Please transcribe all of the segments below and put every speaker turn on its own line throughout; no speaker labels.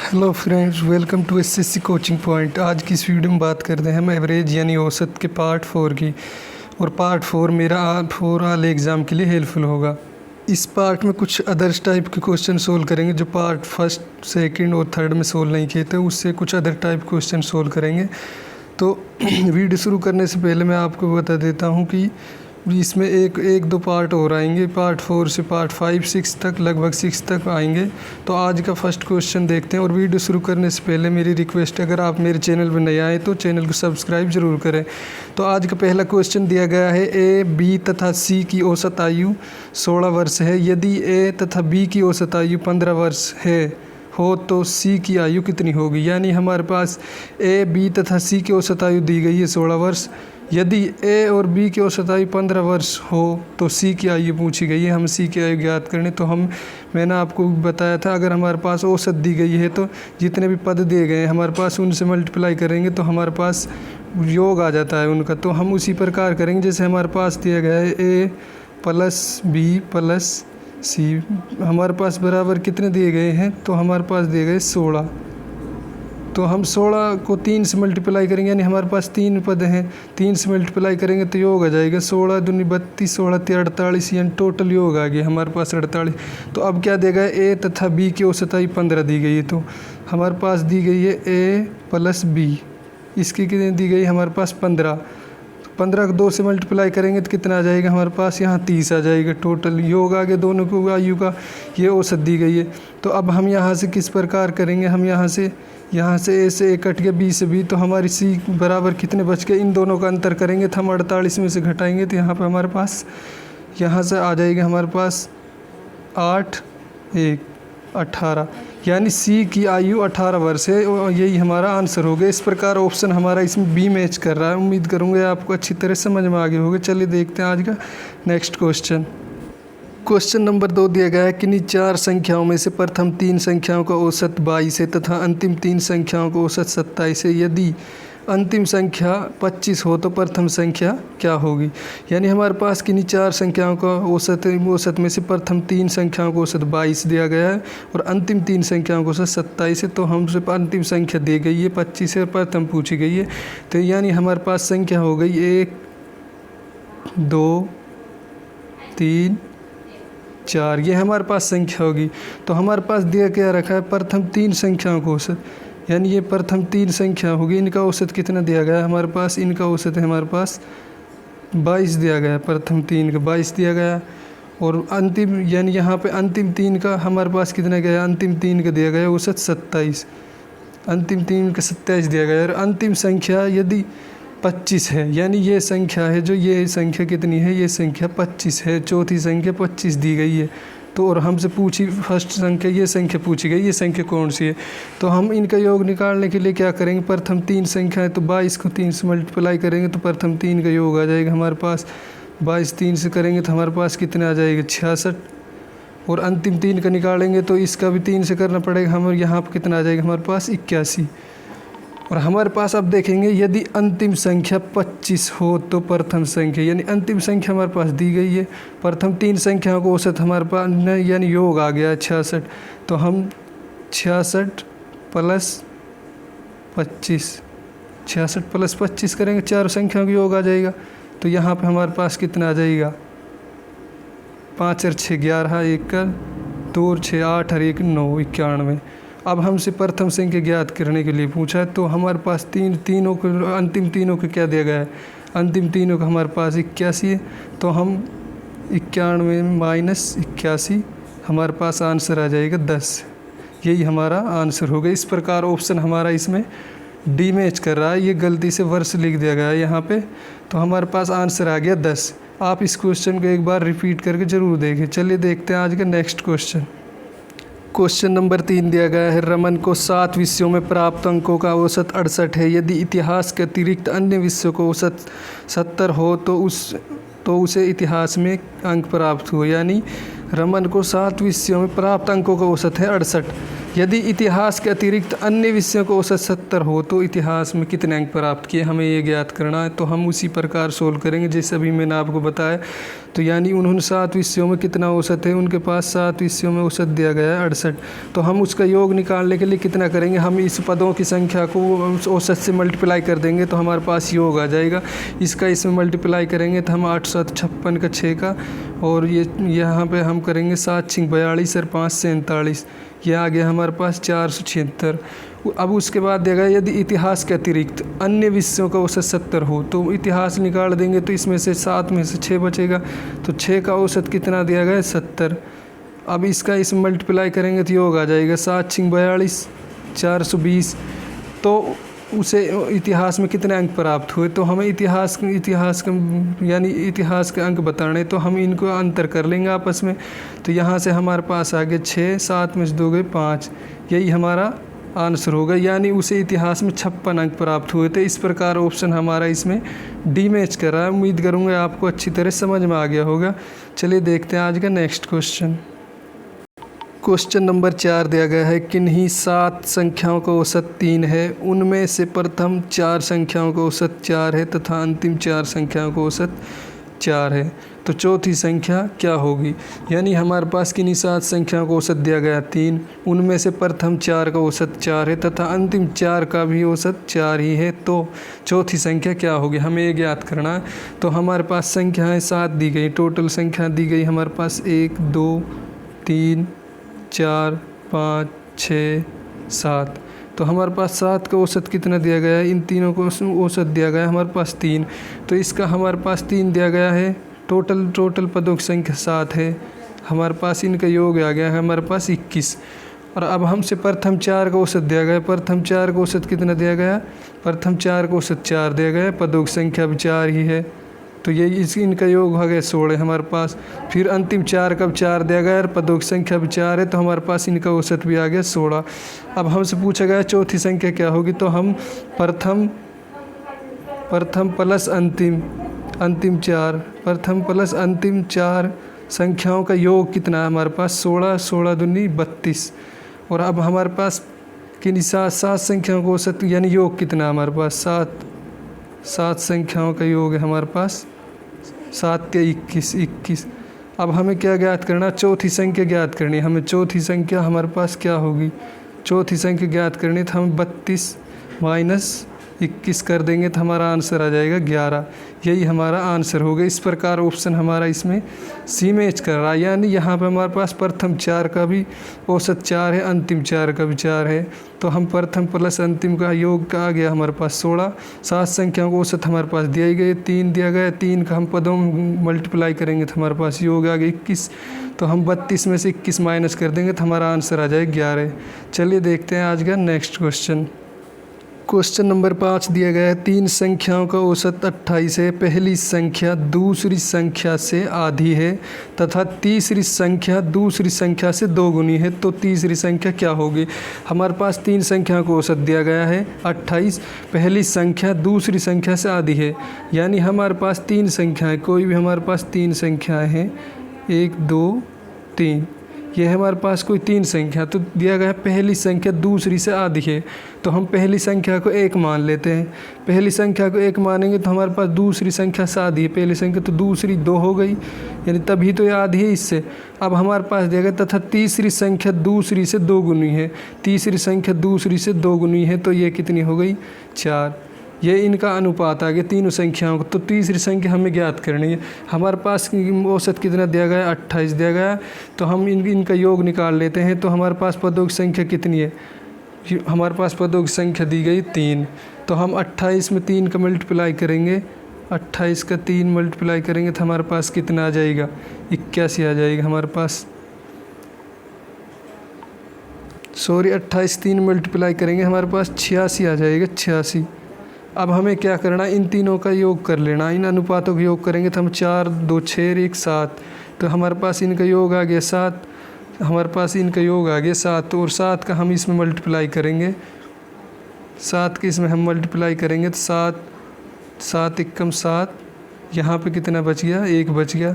Hello friends, welcome to SSC coaching point. आज की इस वीडियो में बात करते हैं हम एवरेज यानी औसत के पार्ट 4 की। और पार्ट 4 मेरा ओवरऑल एग्ज़ाम के लिए हेल्पफुल होगा। इस पार्ट में कुछ अदर्स टाइप के क्वेश्चन सोल्व करेंगे जो पार्ट फर्स्ट, सेकंड और थर्ड में सोल्व नहीं किए थे, उससे कुछ अदर टाइप क्वेश्चन सोल्व करेंगे। तो वीडियो शुरू करने से पहले मैं आपको बता देता हूँ कि इसमें एक दो पार्ट और आएंगे। पार्ट 4 से पार्ट 5, 6 तक, लगभग 6 तक आएंगे। तो आज का फर्स्ट क्वेश्चन देखते हैं। और वीडियो शुरू करने से पहले मेरी रिक्वेस्ट है, अगर आप मेरे चैनल पर नए आए तो चैनल को सब्सक्राइब ज़रूर करें। तो आज का पहला क्वेश्चन दिया गया है, ए, बी तथा सी की औसत आयु 16 वर्ष है। यदि ए तथा बी की औसत आयु 15 वर्ष हो तो सी की आयु कितनी होगी। यानी हमारे पास ए, बी तथा सी की औसत आयु दी गई है 16 वर्ष। यदि ए और बी की औसत आयु 15 वर्ष हो तो सी की आयु पूछी गई है। हम सी की आयु ज्ञात करने, तो मैंने आपको बताया था, अगर हमारे पास औसत दी गई है तो जितने भी पद दिए गए हैं हमारे पास उनसे मल्टीप्लाई करेंगे तो हमारे पास योग आ जाता है उनका। तो हम उसी प्रकार करेंगे जैसे हमारे पास दिया गया है ए प्लस बी प्लस सी, हमारे पास बराबर कितने दिए गए हैं, तो हमारे पास दिए गए 16। तो हम 16 को 3 से मल्टीप्लाई करेंगे, यानी हमारे पास 3 पद हैं, 3 से मल्टीप्लाई करेंगे तो योग आ जाएगा 16 दूनी 32, 16 3 48, यानी टोटल योग आ गया हमारे पास 48। तो अब क्या देगा, ए तथा बी की औसत आयु 15 दी गई है। तो हमारे पास दी गई है ए प्लस बी, इसकी कितनी दी गई हमारे पास 15। 15 को 2 से मल्टीप्लाई करेंगे तो कितना आ जाएगा हमारे पास, यहाँ 30 आ जाएगा। टोटल योग आ गया दोनों को आयु का, ये औसत दी गई है। तो अब हम यहाँ से किस प्रकार करेंगे, हम यहाँ से ए से ए कट गया, बी से बी, तो हमारी सी बराबर कितने बच गए, इन दोनों का अंतर करेंगे तो हम 48 में से घटाएंगे तो यहाँ पे हमारे पास, यहाँ से आ जाएगा हमारे पास 8 1 18, यानी सी की आयु 18 वर्ष है। और यही हमारा आंसर हो गया। इस प्रकार ऑप्शन हमारा इसमें बी मैच कर रहा है। उम्मीद करूँगा आपको अच्छी तरह समझ में आ गए होंगे। चलिए देखते हैं आज का नेक्स्ट क्वेश्चन। क्वेश्चन नंबर 2 दिया गया है, किन्हीं 4 संख्याओं में से प्रथम 3 संख्याओं का औसत 22 है तथा अंतिम 3 संख्याओं का औसत 27 है। यदि अंतिम संख्या 25 हो तो प्रथम संख्या क्या होगी। यानी हमारे पास किन्हीं 4 संख्याओं का औसत में से प्रथम 3 संख्याओं का औसत 22 दिया गया है और अंतिम 3 संख्याओं का औसत 27 है। तो हमसे अंतिम संख्या दी गई है 25 है, प्रथम पूछी गई है। तो यानी हमारे पास संख्या हो गई 1 2 3 4, ये हमारे पास संख्या होगी। तो हमारे पास दिया क्या रखा है, प्रथम 3 संख्याओं को औसत, यानी ये प्रथम 3 संख्या होगी। इनका औसत कितना दिया गया है हमारे पास, इनका औसत है हमारे पास 22 दिया गया है। प्रथम 3 का 22 दिया गया और अंतिम, यानी यहाँ पे अंतिम 3 का हमारे पास कितना गया, अंतिम 3 का दिया गया औसत 27, अंतिम 3 का 27 दिया गया। और अंतिम संख्या यदि 25 है, यानी ये संख्या है, जो ये संख्या कितनी है, ये संख्या 25 है, चौथी संख्या 25 दी गई है। तो और हमसे पूछी फर्स्ट संख्या, ये संख्या पूछी गई, ये संख्या कौन सी है। तो हम इनका योग निकालने के लिए क्या करेंगे, प्रथम 3 संख्या है तो 22 को 3 से मल्टीप्लाई करेंगे तो प्रथम 3 का योग आ जाएगा हमारे पास। 22 3 से करेंगे तो हमारे पास कितना आ जाएगा 66। और अंतिम 3 का निकालेंगे तो इसका भी 3 से करना पड़ेगा। हम यहाँ पर कितना आ जाएगा हमारे पास 81। और हमारे पास अब देखेंगे, यदि अंतिम संख्या 25 हो तो प्रथम संख्या, यानी अंतिम संख्या हमारे पास दी गई है, प्रथम 3 संख्याओं को औसत हमारे पास यानी योग आ गया 66। तो हम 66 प्लस 25, 66 प्लस 25 करेंगे, 4 संख्याओं का योग आ जाएगा। तो यहाँ पे हमारे पास कितना आ जाएगा, 5 और 6 11, 1 2 और 6 8 और 1 9, 91। अब हमसे प्रथम संख्या ज्ञात करने के लिए पूछा है। तो हमारे पास तीनों को, अंतिम तीनों को क्या दिया गया है, अंतिम तीनों का हमारे पास 81 है। तो हम 91 माइनस 81, हमारे पास आंसर आ जाएगा 10। यही हमारा आंसर होगा। इस प्रकार ऑप्शन हमारा इसमें डी मैच कर रहा है। ये गलती से वर्ष लिख दिया गया है यहाँ पे। तो हमारे पास आंसर आ गया 10। आप इस क्वेश्चन को एक बार रिपीट करके ज़रूर देखें। चलिए देखते हैं आज का नेक्स्ट क्वेश्चन। क्वेश्चन नंबर 3 दिया गया है, रमन को 7 विषयों में प्राप्त अंकों का औसत 68 है। यदि इतिहास के अतिरिक्त अन्य विषयों को औसत 70 हो तो उसे इतिहास में अंक प्राप्त हुए। यानी रमन को 7 विषयों में प्राप्त अंकों का औसत है 68। यदि इतिहास के अतिरिक्त अन्य विषयों का औसत 70 हो तो इतिहास में कितने अंक प्राप्त किए, हमें ये ज्ञात करना है। तो हम उसी प्रकार सोल्व करेंगे जैसे अभी मैंने आपको बताया। तो यानी उन्होंने 7 विषयों में कितना औसत है, उनके पास 7 विषयों में औसत दिया गया है 68। तो हम उसका योग निकालने के लिए कितना करेंगे, हम इस पदों की संख्या को औसत से मल्टीप्लाई कर देंगे तो हमारे पास योग आ जाएगा। इसका इसमें मल्टीप्लाई करेंगे तो हम 8 7 56 का 6 का, और ये यहाँ पे हम करेंगे 7 6 42 और 5 47, ये आ गया हमारे पास 476। अब उसके बाद देगा यदि इतिहास के अतिरिक्त अन्य विषयों का औसत 70 हो तो इतिहास निकाल देंगे तो इसमें से 7 में से 6 बचेगा, तो 6 का औसत कितना दिया गया है 70। अब इसका इसमें मल्टीप्लाई करेंगे तो योग आ जाएगा 7 6 42 420। तो उसे इतिहास में कितने अंक प्राप्त हुए, तो हमें इतिहास का यानी इतिहास के अंक बताने, तो हम इनको अंतर कर लेंगे आपस में। तो यहाँ से हमारे पास आ गए 6, 7 में से 2 गए 5, यही हमारा आंसर होगा। यानी उसे इतिहास में 56 अंक प्राप्त हुए थे। इस प्रकार ऑप्शन हमारा इसमें डी मैच कर रहा है। उम्मीद करूँगा आपको अच्छी तरह समझ में आ गया होगा। चलिए देखते हैं आज का नेक्स्ट क्वेश्चन। क्वेश्चन नंबर 4 दिया गया है, किन्हीं 7 संख्याओं का औसत 3 है, उनमें से प्रथम 4 संख्याओं का औसत 4 है तथा अंतिम 4 संख्याओं का औसत 4 है, तो चौथी संख्या क्या होगी। यानी हमारे पास किन्हीं 7 संख्याओं का औसत दिया गया 3, उनमें से प्रथम 4 का औसत 4 है तथा अंतिम 4 का भी औसत 4 ही है, तो चौथी संख्या क्या होगी, हमें ये ज्ञात करना है। तो हमारे पास संख्याएँ 7 दी गई, टोटल संख्या दी गई हमारे पास 1 2 3 4 5 6 7। तो हमारे पास 7 का औसत कितना दिया गया है, इन तीनों को औसत दिया गया है हमारे पास 3, तो इसका हमारे पास 3 दिया गया है। टोटल पदों की संख्या 7 है, हमारे पास इनका योग आ गया है हमारे पास 21। और अब हमसे प्रथम 4 का औसत दिया गया, प्रथम 4 का औसत कितना दिया गया, प्रथम 4 का औसत 4 दिया गया, पदों की संख्या भी 4 ही है, तो ये इनका योग हो गया 16 हमारे पास। फिर अंतिम 4 का 4 दिया गया और पदों की संख्या भी 4 है, तो हमारे पास इनका औसत भी आ गया 16। अब हमसे पूछा गया चौथी संख्या क्या होगी, तो हम प्रथम प्लस अंतिम 4, प्रथम प्लस अंतिम 4 संख्याओं का योग कितना है हमारे पास 16, 16 दूनी 32। और अब हमारे पास किन 7 संख्याओं का औसत यानी योग कितना है हमारे पास 7 संख्याओं का योग है हमारे पास 7 के 21। अब हमें क्या ज्ञात करना, चौथी संख्या ज्ञात करनी है हमें। चौथी संख्या हमारे पास क्या होगी, चौथी संख्या ज्ञात करनी तो हम 32 माइनस 21 कर देंगे तो हमारा आंसर आ जाएगा 11। यही हमारा आंसर होगा। इस प्रकार ऑप्शन हमारा इसमें सी मैच कर रहा है। यानी यहाँ पे हमारे पास प्रथम 4 का भी औसत 4 है, अंतिम 4 का भी 4 है, तो हम प्रथम प्लस अंतिम का योग का आ गया हमारे पास 16। 7 संख्याओं को औसत हमारे पास दिया ही गया, 3 दिया गया, 3 का हम पदों में मल्टीप्लाई करेंगे तो हमारे पास योग आ गया 21। तो हम 32 में से 21 माइनस कर देंगे तो हमारा आंसर आ जाएगा 11। चलिए देखते हैं आज का नेक्स्ट क्वेश्चन। क्वेश्चन नंबर 5 दिया गया है, 3 संख्याओं का औसत 28 है, पहली संख्या दूसरी संख्या से आधी है तथा तीसरी संख्या दूसरी संख्या से 2 गुनी है, तो तीसरी संख्या क्या होगी। हमारे पास 3 संख्याओं को औसत दिया गया है 28, पहली संख्या दूसरी संख्या से आधी है, यानी हमारे पास 3 संख्याएँ, कोई भी हमारे पास 3 संख्याएँ हैं 1 2 3, ये हमारे पास कोई 3 संख्या, तो दिया गया है पहली संख्या दूसरी से आधी है, तो हम पहली संख्या को 1 मान लेते हैं। पहली संख्या को 1 मानेंगे तो हमारे पास दूसरी संख्या से आधी है, पहली संख्या तो दूसरी 2 हो गई, यानी तभी तो ये आधी है इससे। अब हमारे पास दिया गया तथा तीसरी संख्या दूसरी से 2 गुनी है, तीसरी संख्या दूसरी से 2 गुनी है, तो ये कितनी हो गई 4। ये इनका अनुपात आ गया तीनों संख्याओं को। तो तीसरी संख्या हमें ज्ञात करनी है। हमारे पास औसत कितना दिया गया 28 दिया गया, तो हम इनका योग निकाल लेते हैं। तो हमारे पास पदों की संख्या कितनी है, हमारे पास पदों की संख्या दी गई 3, तो हम 28 में 3 का मल्टीप्लाई करेंगे, 28 का 3 मल्टीप्लाई करेंगे तो हमारे पास कितना आ जाएगा 81 आ जाएगा हमारे पास। 28 3 मल्टीप्लाई करेंगे हमारे पास 86 आ जाएगा 86। अब हमें क्या करना, इन तीनों का योग कर लेना, इन अनुपातों का योग करेंगे तो हम 4 2 6 1 7, तो हमारे पास इनका योग आ गया 7, हमारे पास इनका योग आ गया 7, और 7 का हम इसमें मल्टीप्लाई करेंगे, 7 के इसमें हम मल्टीप्लाई करेंगे तो 7 7 एकम 7, यहाँ पे कितना बच गया 1 बच गया,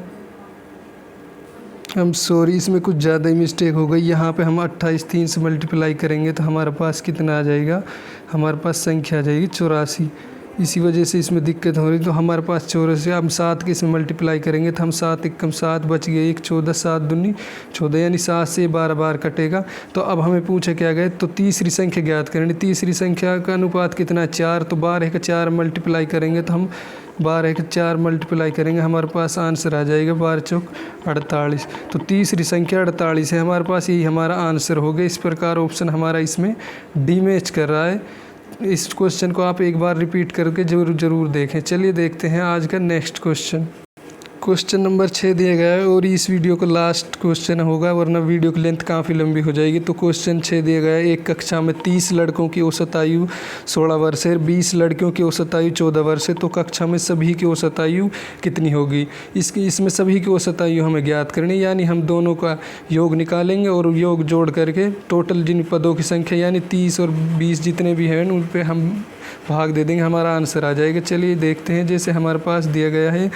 हम सॉरी, इसमें कुछ ज़्यादा ही मिस्टेक हो गई। यहाँ पे हम 28 3 से मल्टीप्लाई करेंगे तो हमारे पास कितना आ जाएगा, हमारे पास संख्या आ जाएगी 84। इसी वजह से इसमें दिक्कत हो रही। तो हमारे पास 84, हम 7 के इसमें मल्टीप्लाई करेंगे तो हम 7 एकम 7 बच गए, 1 14 7 दूनी 14, यानी 7 से 12 बार कटेगा। तो अब हमें पूछा क्या गया, तो तीसरी संख्या ज्ञात करनी। तीसरी संख्या का अनुपात कितना है, 4। तो 12 का 4 मल्टीप्लाई करेंगे तो हम 12 का 4 मल्टीप्लाई करेंगे, हमारे पास आंसर आ जाएगा 12 चौक 48। तो तीसरी संख्या 48 है हमारे पास, यही हमारा आंसर हो गया। इस प्रकार ऑप्शन हमारा इसमें डी मैच कर रहा है। इस क्वेश्चन को आप एक बार रिपीट करके ज़रूर देखें। चलिए देखते हैं आज का नेक्स्ट क्वेश्चन। क्वेश्चन नंबर 6 दिया गया है और इस वीडियो का लास्ट क्वेश्चन होगा, वरना वीडियो की लेंथ काफ़ी लंबी हो जाएगी। तो क्वेश्चन 6 दिया गया है, एक कक्षा में 30 लड़कों की औसत आयु 16 वर्ष है, 20 लड़कियों की औसत आयु 14 वर्ष है। तो कक्षा में सभी की औसत आयु कितनी होगी। इसमें सभी की औसत आयु हमें ज्ञात करनी है, यानी हम दोनों का योग निकालेंगे और योग जोड़ करके टोटल जिन पदों की संख्या यानी 30 और 20 जितने भी हैं उन पर हम भाग दे देंगे, हमारा आंसर आ जाएगा। चलिए देखते हैं। जैसे हमारे पास दिया गया है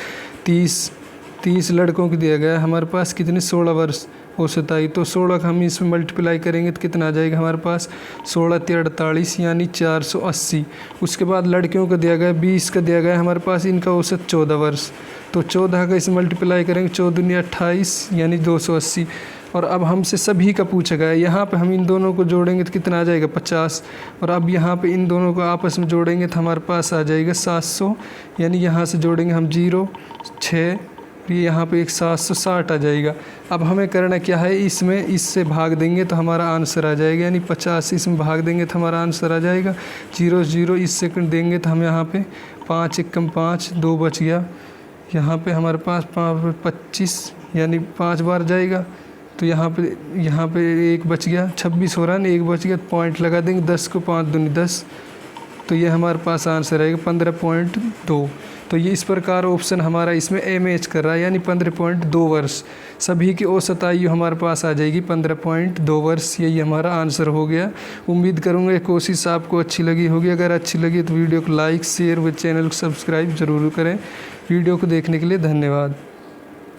30 लड़कों को दिया गया है, हमारे पास कितने 16 वर्ष औसत आई। तो 16 का हम इसमें मल्टीप्लाई करेंगे तो कितना आ जाएगा हमारे पास 16 × 48 यानी 480। उसके बाद लड़कियों का दिया गया 20 का दिया गया हमारे पास, इनका औसत 14 वर्ष। तो 14 का इसमें मल्टीप्लाई करेंगे 14 × 28 यानी 280। और अब हमसे सभी का पूछा गया है, यहाँ पे हम इन दोनों को जोड़ेंगे तो कितना आ जाएगा 50। और अब यहाँ पे इन दोनों को आपस में जोड़ेंगे तो हमारे पास आ जाएगा 700, यानी यहाँ से जोड़ेंगे हम 0 6, ये यहाँ पे एक 760 आ जाएगा। अब हमें करना क्या है, इसमें इससे भाग देंगे तो हमारा आंसर आ जाएगा, यानी 50 इसमें भाग देंगे तो हमारा आंसर आ जाएगा। 0 0 इससे देंगे तो हम यहाँ पे 5 एकम 5 2 बच गया। यहाँ पे हमारे पास 25 यानी 5 बार जाएगा। तो यहाँ पे 1 बच गया, 26 हो रहा है ना, 1 बच गया, पॉइंट लगा देंगे। 10 को 5 दूनी 10, तो ये हमारे पास आंसर आएगा 15.2। तो ये इस प्रकार ऑप्शन हमारा इसमें ए मैच कर रहा है, यानी 15.2 वर्ष। सभी की औसत आयु हमारे पास आ जाएगी 15.2 वर्ष। यही हमारा आंसर हो गया। उम्मीद करूँगा ये कोशिश आपको अच्छी लगी होगी। अगर अच्छी लगी तो वीडियो को लाइक शेयर व चैनल को सब्सक्राइब ज़रूर करें। वीडियो को देखने के लिए धन्यवाद।